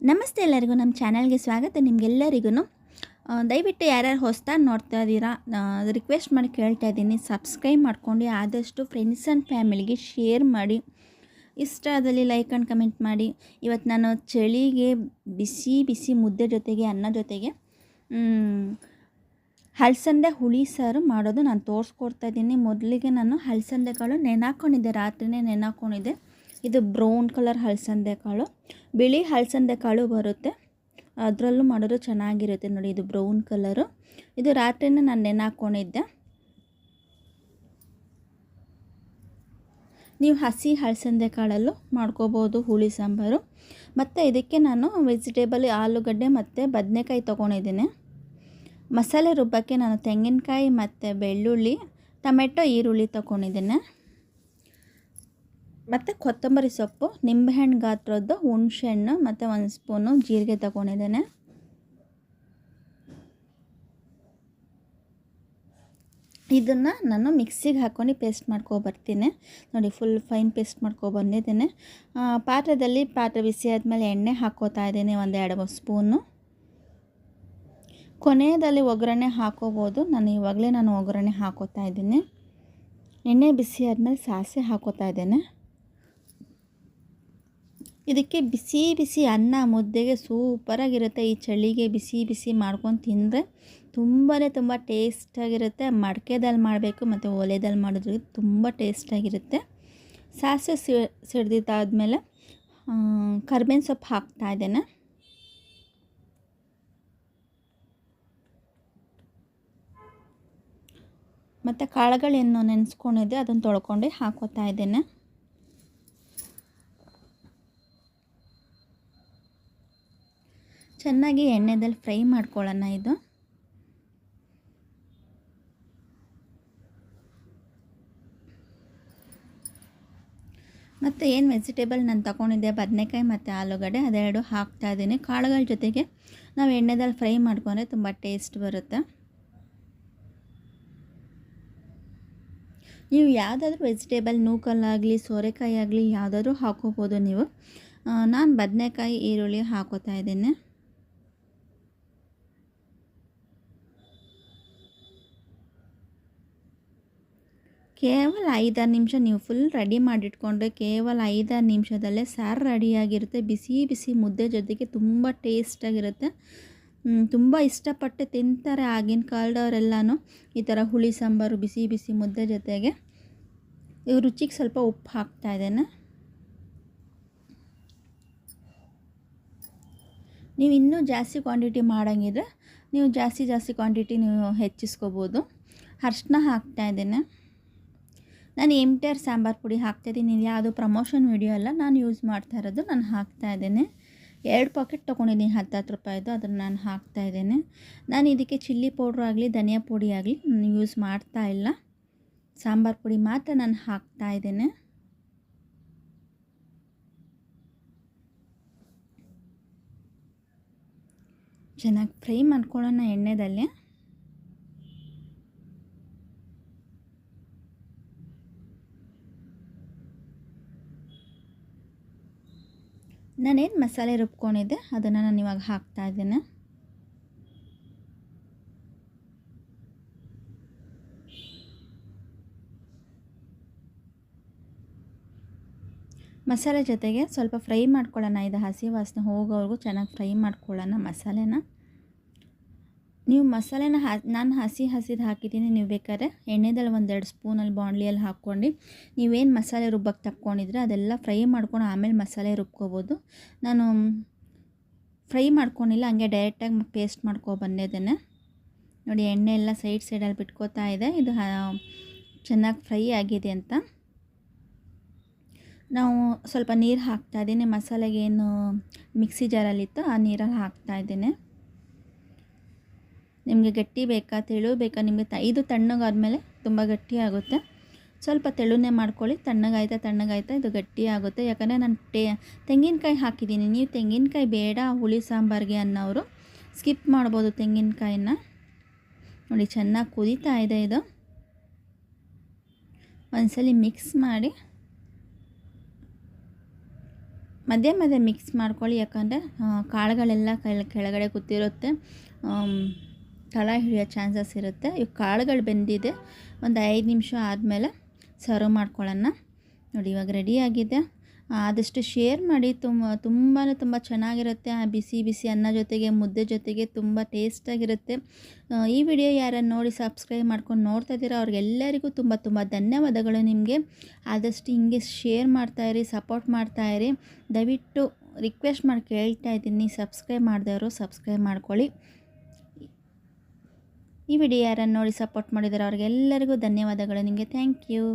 ನಮಸ್ತೆ ಎಲ್ಲರಿಗೂ ನಮ್ಮ ಚಾನಲ್ಗೆ ಸ್ವಾಗತ. ನಿಮಗೆಲ್ಲರಿಗೂ ದಯವಿಟ್ಟು ಯಾರ್ಯಾರು ಹೊಸದಾಗಿ ನೋಡ್ತಾ ಇದ್ದೀರಾ ರಿಕ್ವೆಸ್ಟ್ ಮಾಡಿ ಕೇಳ್ತಾ ಇದ್ದೀನಿ, ಸಬ್ಸ್ಕ್ರೈಬ್ ಮಾಡ್ಕೊಂಡು ಆದಷ್ಟು ಫ್ರೆಂಡ್ಸ್ ಆ್ಯಂಡ್ ಫ್ಯಾಮಿಲಿಗೆ ಶೇರ್ ಮಾಡಿ, ಇಷ್ಟ ಆದಲ್ಲಿ ಲೈಕ್ ಆ್ಯಂಡ್ ಕಮೆಂಟ್ ಮಾಡಿ. ಇವತ್ತು ನಾನು ಚಳಿಗೆ ಬಿಸಿ ಬಿಸಿ ಮುದ್ದೆ ಜೊತೆಗೆ ಅನ್ನ ಜೊತೆಗೆ ಹಲಸಂದೆ ಹುಳಿ ಸಾರು ಮಾಡೋದು ನಾನು ತೋರಿಸ್ಕೊಡ್ತಾ ಇದ್ದೀನಿ. ಮೊದಲಿಗೆ ನಾನು ಹಲಸಂದೆ ಕಾಳು ನೆನೆಹಾಕ್ಕೊಂಡಿದ್ದೆ, ರಾತ್ರಿನೇ ನೆನೆಹಾಕ್ಕೊಂಡಿದ್ದೆ. ಇದು ಬ್ರೌನ್ ಕಲರ್ ಹಲಸಂದೆ ಕಾಳು, ಬಿಳಿ ಹಲಸಂದೆ ಕಾಳು ಬರುತ್ತೆ, ಅದರಲ್ಲೂ ಮಾಡೋದು ಚೆನ್ನಾಗಿರುತ್ತೆ ನೋಡಿ. ಇದು ಬ್ರೌನ್ ಕಲರು, ಇದು ರಾತ್ರಿನೇ ನಾನು ನೆನೆಹಾಕ್ಕೊಂಡಿದ್ದೆ. ನೀವು ಹಸಿ ಹಲಸಂದೆ ಕಾಳಲ್ಲೂ ಮಾಡ್ಕೋಬೋದು ಹುಳಿ ಸಾಂಬಾರು. ಮತ್ತು ಇದಕ್ಕೆ ನಾನು ವೆಜಿಟೇಬಲ್ ಆಲೂಗಡ್ಡೆ ಮತ್ತು ಬದನೆಕಾಯಿ ತೊಗೊಂಡಿದ್ದೀನಿ. ಮಸಾಲೆ ರುಬ್ಬಕ್ಕೆ ನಾನು ತೆಂಗಿನಕಾಯಿ ಮತ್ತು ಬೆಳ್ಳುಳ್ಳಿ, ಟೊಮೆಟೊ, ಈರುಳ್ಳಿ ತೊಗೊಂಡಿದ್ದೀನಿ. ಮತ್ತು ಕೊತ್ತಂಬರಿ ಸೊಪ್ಪು, ನಿಂಬೆಹಣ್ಣು ಗಾತ್ರದ್ದು ಹುಣಸೆಹಣ್ಣು ಮತ್ತು 1 ಸ್ಪೂನು ಜೀರಿಗೆ ತಗೊಂಡಿದ್ದೇನೆ. ಇದನ್ನು ನಾನು ಮಿಕ್ಸಿಗೆ ಹಾಕ್ಕೊಂಡು ಪೇಸ್ಟ್ ಮಾಡ್ಕೊಬರ್ತೀನಿ ನೋಡಿ. ಫುಲ್ ಫೈನ್ ಪೇಸ್ಟ್ ಮಾಡ್ಕೊಬಂದಿದ್ದೇನೆ. ಪಾತ್ರೆ ಬಿಸಿ ಆದಮೇಲೆ ಎಣ್ಣೆ ಹಾಕ್ಕೋತಾ ಇದ್ದೀನಿ, 1-2 ಸ್ಪೂನು. ಕೊನೆಯದಲ್ಲಿ ಒಗ್ಗರಣೆ ಹಾಕೋಬೋದು. ಇವಾಗಲೇ ಒಗ್ಗರಣೆ ಹಾಕೋತಾ ಇದ್ದೀನಿ. ಎಣ್ಣೆ ಬಿಸಿ ಆದಮೇಲೆ ಸಾಸಿವೆ ಹಾಕೋತಾ ಇದ್ದೇನೆ. ಇದಕ್ಕೆ ಬಿಸಿ ಬಿಸಿ ಅನ್ನ ಮುದ್ದೆಗೆ ಸೂಪರಾಗಿರುತ್ತೆ. ಈ ಚಳಿಗೆ ಬಿಸಿ ಬಿಸಿ ಮಾಡ್ಕೊಂಡು ತಿಂದರೆ ತುಂಬ ಟೇಸ್ಟಾಗಿರುತ್ತೆ. ಮಡಕೆದಲ್ಲಿ ಮಾಡಬೇಕು ಮತ್ತು ಒಲೆದಲ್ಲಿ ಮಾಡಿದ್ರೆ ತುಂಬ ಟೇಸ್ಟಾಗಿರುತ್ತೆ. ಸಾಸಿವೆ ಸಿಡ್ದಿದ್ದಾದಮೇಲೆ ಕರಿಬೇವಿನ ಸೊಪ್ಪು ಹಾಕ್ತಾ ಇದ್ದೇನೆ. ಮತ್ತು ಕಾಳುಗಳೇನು ನೆನೆಸ್ಕೊಂಡಿದ್ದೆ ಅದನ್ನು ತೊಳ್ಕೊಂಡು ಹಾಕೋತಾ ಇದ್ದೇನೆ. ಚೆನ್ನಾಗಿ ಎಣ್ಣೆದಲ್ಲಿ ಫ್ರೈ ಮಾಡ್ಕೊಳ್ಳೋಣ. ಇದು ಮತ್ತು ಏನು ವೆಜಿಟೇಬಲ್ ನಾನು ತಗೊಂಡಿದ್ದೆ, ಬದನೆಕಾಯಿ ಮತ್ತು ಆಲೂಗಡ್ಡೆ, ಅದೆರಡು ಹಾಕ್ತಾ ಇದ್ದೀನಿ. ಕಾಳುಗಳ ಜೊತೆಗೆ ನಾವು ಎಣ್ಣೆದಲ್ಲಿ ಫ್ರೈ ಮಾಡ್ಕೊಂಡ್ರೆ ತುಂಬ ಟೇಸ್ಟ್ ಬರುತ್ತೆ. ನೀವು ಯಾವುದಾದ್ರೂ ವೆಜಿಟೇಬಲ್, ನೂಕಲ್ಲಾಗಲಿ ಸೋರೆಕಾಯಿ ಆಗಲಿ ಯಾವುದಾದ್ರೂ ಹಾಕೋಬೋದು ನೀವು. ನಾನು ಬದನೆಕಾಯಿ, ಈರುಳ್ಳಿ ಹಾಕೋತಾ ಇದ್ದೀನಿ. ಕೇವಲ 5-6 ನಿಮಿಷ ನೀವು ಫುಲ್ ರೆಡಿ ಮಾಡಿಟ್ಕೊಂಡ್ರೆ ಕೇವಲ 5-6 ನಿಮಿಷದಲ್ಲೇ ಸಾರು ರೆಡಿಯಾಗಿರುತ್ತೆ. ಬಿಸಿ ಬಿಸಿ ಮುದ್ದೆ ಜೊತೆಗೆ ತುಂಬ ಟೇಸ್ಟಾಗಿರುತ್ತೆ. ತುಂಬ ಇಷ್ಟಪಟ್ಟು ತಿಂತಾರೆ ಆಗಿನ ಕಾಲದವರೆಲ್ಲನೂ. ಈ ಥರ ಹುಳಿ ಸಾಂಬಾರು ಬಿಸಿ ಬಿಸಿ ಮುದ್ದೆ ಜೊತೆಗೆ. ಇವು ರುಚಿಗೆ ಸ್ವಲ್ಪ ಉಪ್ಪು ಹಾಕ್ತಾ ಇದ್ದೇನೆ. ನೀವು ಇನ್ನೂ ಜಾಸ್ತಿ ಕ್ವಾಂಟಿಟಿ ಮಾಡೋಂಗಿದ್ರೆ ನೀವು ಜಾಸ್ತಿ ಕ್ವಾಂಟಿಟಿ ನೀವು ಹೆಚ್ಚಿಸ್ಕೋಬೋದು. ಅರಿಶಿನ ಹಾಕ್ತಾ ಇದ್ದೇನೆ. ನಾನು MTR ಸಾಂಬಾರು ಪುಡಿ ಹಾಕ್ತಾಯಿದ್ದೀನಿ. ಇದು ಯಾವುದು ಪ್ರಮೋಷನ್ ವಿಡಿಯೋ ಅಲ್ಲ, ನಾನು ಯೂಸ್ ಮಾಡ್ತಾ ಇರೋದು. ನಾನು ಹಾಕ್ತಾ ಇದ್ದೇನೆ. 2 ಪಾಕೆಟ್ ತೊಗೊಂಡಿದ್ದೀನಿ, 10 ರೂಪಾಯಿದು. ಅದನ್ನು ನಾನು ಹಾಕ್ತಾಯಿದ್ದೇನೆ. ನಾನು ಇದಕ್ಕೆ ಚಿಲ್ಲಿ ಪೌಡ್ರ್ ಆಗಲಿ ಧನಿಯಾ ಪುಡಿ ಆಗಲಿ ನಾನು ಯೂಸ್ ಮಾಡ್ತಾ ಇಲ್ಲ. ಸಾಂಬಾರು ಪುಡಿ ಮಾತ್ರ ನಾನು ಹಾಕ್ತಾ ಇದ್ದೇನೆ. ಚೆನ್ನಾಗಿ ಫ್ರೈ ಮಾಡ್ಕೊಳ್ಳೋಣ ಎಣ್ಣೆದಲ್ಲಿ. ನಾನೇನು ಮಸಾಲೆ ರುಬ್ಕೊಂಡಿದ್ದೆ ಅದನ್ನು ನಾನು ಇವಾಗ ಹಾಕ್ತಾ ಇದ್ದೇನೆ. ಮಸಾಲೆ ಜೊತೆಗೆ ಸ್ವಲ್ಪ ಫ್ರೈ ಮಾಡ್ಕೊಳ್ಳೋಣ. ಇದು ಹಸಿ ವಾಸನೆ ಹೋಗೋವರೆಗೂ ಚೆನ್ನಾಗಿ ಫ್ರೈ ಮಾಡ್ಕೊಳ್ಳೋಣ ಮಸಾಲೆನ. ನೀವು ಮಸಾಲೆನ ನಾನು ಹಸಿದು ಹಾಕಿದ್ದೀನಿ. ನೀವು ಬೇಕಾದ್ರೆ ಎಣ್ಣೆದಲ್ಲಿ 1-2 ಸ್ಪೂನಲ್ಲಿ ಬಾಣಲಿಯಲ್ಲಿ ಹಾಕ್ಕೊಂಡು ನೀವೇನು ಮಸಾಲೆ ರುಬ್ಬಕ್ಕೆ ತಕ್ಕೊಂಡಿದ್ರೆ ಅದೆಲ್ಲ ಫ್ರೈ ಮಾಡ್ಕೊಂಡು ಆಮೇಲೆ ಮಸಾಲೆ ರುಬ್ಕೋಬೋದು. ನಾನು ಫ್ರೈ ಮಾಡ್ಕೊಂಡಿಲ್ಲ, ಹಂಗೆ ಡೈರೆಕ್ಟಾಗಿ ಪೇಸ್ಟ್ ಬಂದಿದ್ದೇನೆ ನೋಡಿ. ಎಣ್ಣೆ ಎಲ್ಲ ಸೈಡಲ್ಲಿ ಬಿಟ್ಕೋತಾ ಇದೆ. ಇದು ಚೆನ್ನಾಗಿ ಫ್ರೈ ಆಗಿದೆ ಅಂತ. ನಾವು ಸ್ವಲ್ಪ ನೀರು ಹಾಕ್ತಾಯಿದ್ದೀನಿ. ಮಸಾಲೆಗೆ ಏನು ಮಿಕ್ಸಿ ಜಾರಲ್ಲಿತ್ತು ಆ ನೀರಲ್ಲಿ ಹಾಕ್ತಾಯಿದ್ದೇನೆ. ನಿಮಗೆ ಗಟ್ಟಿ ಬೇಕಾ ತೆಳು ಬೇಕಾ, ನಿಮಗೆ ಇದು ತಣ್ಣಗಾದ್ಮೇಲೆ ತುಂಬ ಗಟ್ಟಿ ಆಗುತ್ತೆ. ಸ್ವಲ್ಪ ತೆಳುನೇ ಮಾಡ್ಕೊಳ್ಳಿ. ತಣ್ಣಗಾಯ್ತಾ ಇದು ಗಟ್ಟಿ ಆಗುತ್ತೆ. ಯಾಕಂದರೆ ನಾನು ತೆಂಗಿನಕಾಯಿ ಹಾಕಿದ್ದೀನಿ. ನೀವು ತೆಂಗಿನಕಾಯಿ ಬೇಡ ಹುಳಿ ಸಾಂಬಾರಿಗೆ ಅನ್ನೋರು ಸ್ಕಿಪ್ ಮಾಡ್ಬೋದು ತೆಂಗಿನಕಾಯಿನ. ನೋಡಿ ಚೆನ್ನಾಗಿ ಕುದೀತಾ ಇದೆ. ಇದು ಒಂದ್ಸಲಿ ಮಿಕ್ಸ್ ಮಾಡಿ ಮಧ್ಯೆ ಮಧ್ಯೆ ಮಿಕ್ಸ್ ಮಾಡ್ಕೊಳ್ಳಿ, ಯಾಕಂದರೆ ಕಾಳುಗಳೆಲ್ಲ ಕೆಳಗಡೆ ಕೂತಿರುತ್ತೆ, ತಳ ಹಿಡಿಯೋ ಚಾನ್ಸಸ್ ಇರುತ್ತೆ. ಇವು ಕಾಳುಗಳು ಬೆಂದಿದೆ, ಒಂದು 5 ನಿಮಿಷ ಆದಮೇಲೆ ಸರ್ವ್ ಮಾಡ್ಕೊಳ್ಳೋಣ. ನೋಡಿ ಇವಾಗ ರೆಡಿಯಾಗಿದೆ. ಆದಷ್ಟು ಶೇರ್ ಮಾಡಿ, ತುಂಬ ಚೆನ್ನಾಗಿರುತ್ತೆ. ಬಿಸಿ ಬಿಸಿ ಅನ್ನ ಜೊತೆಗೆ ಮುದ್ದೆ ಜೊತೆಗೆ ತುಂಬ ಟೇಸ್ಟಾಗಿರುತ್ತೆ. ಈ ವಿಡಿಯೋ ಯಾರನ್ನು ನೋಡಿ ಸಬ್ಸ್ಕ್ರೈಬ್ ಮಾಡ್ಕೊಂಡು ನೋಡ್ತಾ ಇದ್ದೀರಾ ಅವ್ರಿಗೆಲ್ಲರಿಗೂ ತುಂಬ ಧನ್ಯವಾದಗಳು ನಿಮಗೆ. ಆದಷ್ಟು ಹಿಂಗೆ ಶೇರ್ ಮಾಡ್ತಾಯಿರಿ, ಸಪೋರ್ಟ್ ಮಾಡ್ತಾಯಿರಿ. ದಯವಿಟ್ಟು ರಿಕ್ವೆಸ್ಟ್ ಮಾಡಿ ಕೇಳ್ತಾ ಇದ್ದೀನಿ, ಸಬ್ಸ್ಕ್ರೈಬ್ ಮಾಡಿದವರು ಸಬ್ಸ್ಕ್ರೈಬ್ ಮಾಡ್ಕೊಳ್ಳಿ. ಈ ವಿಡಿಯೋ ಯಾರನ್ನು ನೋಡಿ ಸಪೋರ್ಟ್ ಮಾಡಿದ್ದಾರೆ ಅವ್ರಿಗೆಲ್ಲರಿಗೂ ಧನ್ಯವಾದಗಳು ನಿಮಗೆ. Thank you.